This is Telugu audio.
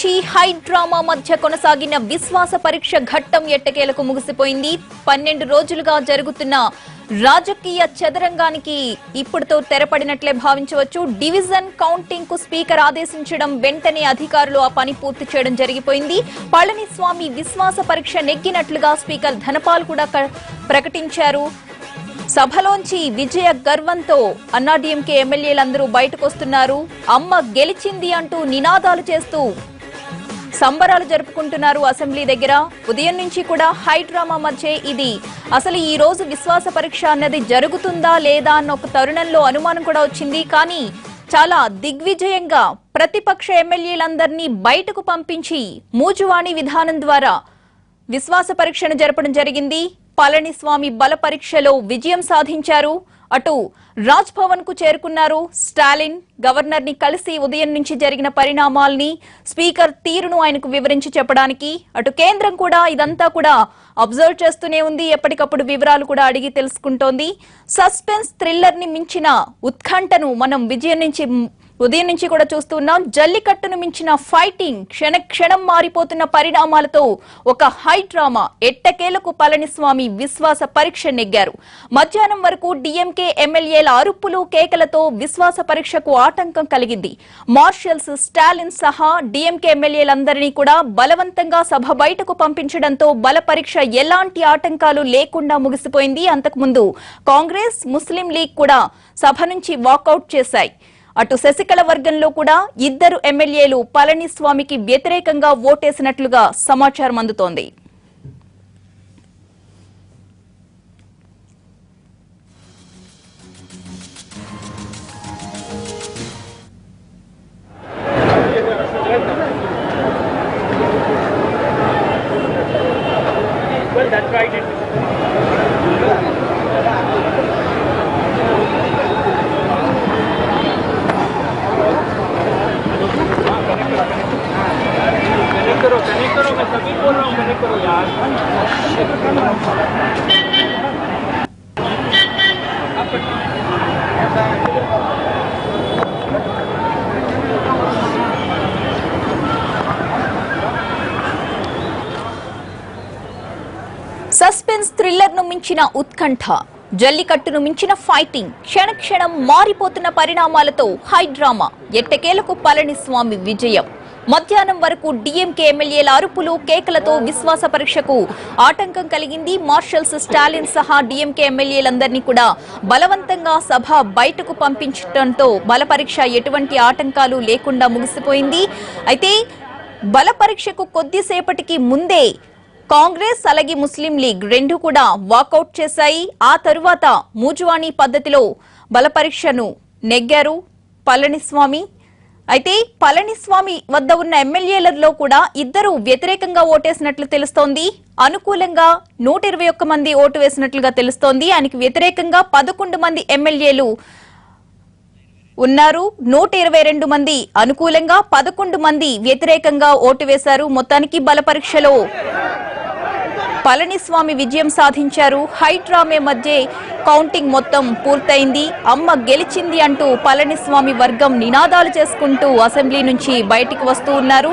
నుంచి హై డ్రామా మధ్య కొనసాగిన విశ్వాస పరీక్ష ఘట్టం ఎట్టకేలకు ముగిసిపోయింది. 12 రోజులుగా జరుగుతున్న రాజకీయ చదరంగానికి ఇప్పుడుతో తెరపడినట్లే భావించవచ్చు. డివిజన్ కౌంటింగ్ కు స్పీకర్ ఆదేశించడం వెంటనే అధికారులు ఆ పని పూర్తి చేయడం జరిగిపోయింది. పళనిస్వామి విశ్వాస పరీక్ష నెగ్గినట్లుగా స్పీకర్ ధనపాల్ కూడా ప్రకటించారు. సభలోంచి విజయ గర్వంతో అన్నాడీఎంకే ఎమ్మెల్యేలందరూ బయటకొస్తున్నారు. అమ్మ గెలిచింది అంటూ నినాదాలు చేస్తూ సంబరాలు జరుపుకుంటున్నారు అసెంబ్లీ దగ్గర. ఉదయం నుంచి కూడా హై డ్రామా మధ్య ఇది అసలు ఈ రోజు విశ్వాస పరీక్ష అన్నది జరుగుతుందా లేదా అన్న ఒక తరుణంలో అనుమానం కూడా వచ్చింది. కానీ చాలా దిగ్విజయంగా ప్రతిపక్ష ఎమ్మెల్యేలందరినీ బయటకు పంపించి మూజువాణి విధానం ద్వారా విశ్వాస పరీక్షను జరపడం జరిగింది. పళనిస్వామి బల పరీక్షలో విజయం సాధించారు. అటు రాజ్ భవన్ కు చేరుకున్నారు స్టాలిన్. గవర్నర్ ని కలిసి ఉదయం నుంచి జరిగిన పరిణామాల్ని, స్పీకర్ తీరును ఆయనకు వివరించి చెప్పడానికి, అటు కేంద్రం కూడా ఇదంతా కూడా అబ్జర్వ్ చేస్తూనే ఉంది. ఎప్పటికప్పుడు వివరాలు కూడా అడిగి తెలుసుకుంటోంది. సస్పెన్స్ థ్రిల్లర్ ని మించిన ఉత్కంఠను మనం ఉదయం నుంచి కూడా చూస్తున్నాం. జల్లికట్టును మించిన ఫైటింగ్, క్షణం మారిపోతున్న పరిణామాలతో ఒక హై డ్రామా. ఎట్టకేలకు పళనిస్వామి విశ్వాస పరీక్ష నెగ్గారు. మధ్యాహ్నం వరకు డీఎంకే ఎమ్మెల్యేల అరుపులు కేకలతో విశ్వాస పరీక్షకు ఆటంకం కలిగింది. మార్షల్స్, స్టాలిన్ సహా డీఎంకే ఎమ్మెల్యేలందరినీ కూడా బలవంతంగా సభ బయటకు పంపించడంతో బల పరీక్ష ఎలాంటి ఆటంకాలు లేకుండా ముగిసిపోయింది. అంతకుముందు కాంగ్రెస్, ముస్లిం లీగ్ కూడా సభ నుంచి వాకౌట్ చేశాయి. అటు శశికళ వర్గంలో కూడా 2 ఎమ్మెల్యేలు పళనిస్వామికి వ్యతిరేకంగా ఓటేసినట్లుగా సమాచారం అందుతోంది. సస్పెన్స్ థ్రిల్లర్ ను మించిన ఉత్కంఠ, జల్లికట్టును మించిన ఫైటింగ్, క్షణం మారిపోతున్న పరిణామాలతో హై డ్రామా. ఎట్టకేలకు పళనిస్వామి విజయం. మధ్యాహ్నం వరకు డీఎంకే ఎమ్మెల్యేల అరుపులు కేకలతో విశ్వాస పరీక్షకు ఆటంకం కలిగింది. మార్షల్స్, స్టాలిన్ సహా డీఎంకే ఎమ్మెల్యేలందరినీ కూడా బలవంతంగా సభ బయటకు పంపించడంతో బల పరీక్ష ఎటువంటి ఆటంకాలు లేకుండా ముగిసిపోయింది. అయితే బల పరీక్షకు కొద్దిసేపటికి ముందే కాంగ్రెస్ అలాగే ముస్లిం లీగ్ రెండు కూడా వాకౌట్ చేశాయి. ఆ తరువాత మూజువాణి పద్ధతిలో బల పరీక్షను నెగ్గారు పళనిస్వామి. అయితే పళనిస్వామి వద్ద ఉన్న ఎమ్మెల్యేలలో కూడా 2 వ్యతిరేకంగా ఓటేసినట్లు తెలుస్తోంది. అనుకూలంగా 121 మంది ఓటు వేసినట్లుగా తెలుస్తోంది. ఆయనకు వ్యతిరేకంగా 11 మంది ఎమ్మెల్యేలు ఉన్నారు. 122 మంది అనుకూలంగా, 11 మంది వ్యతిరేకంగా ఓటు వేశారు. మొత్తానికి బల పరీక్షలో పళనిస్వామి విజయం సాధించారు. హై డ్రామా మధ్య కౌంటింగ్ మొత్తం పూర్తయింది. అమ్మ గెలిచింది అంటూ పళనిస్వామి వర్గం నినాదాలు చేసుకుంటూ అసెంబ్లీ నుంచి బయటికి వస్తూ ఉన్నారు.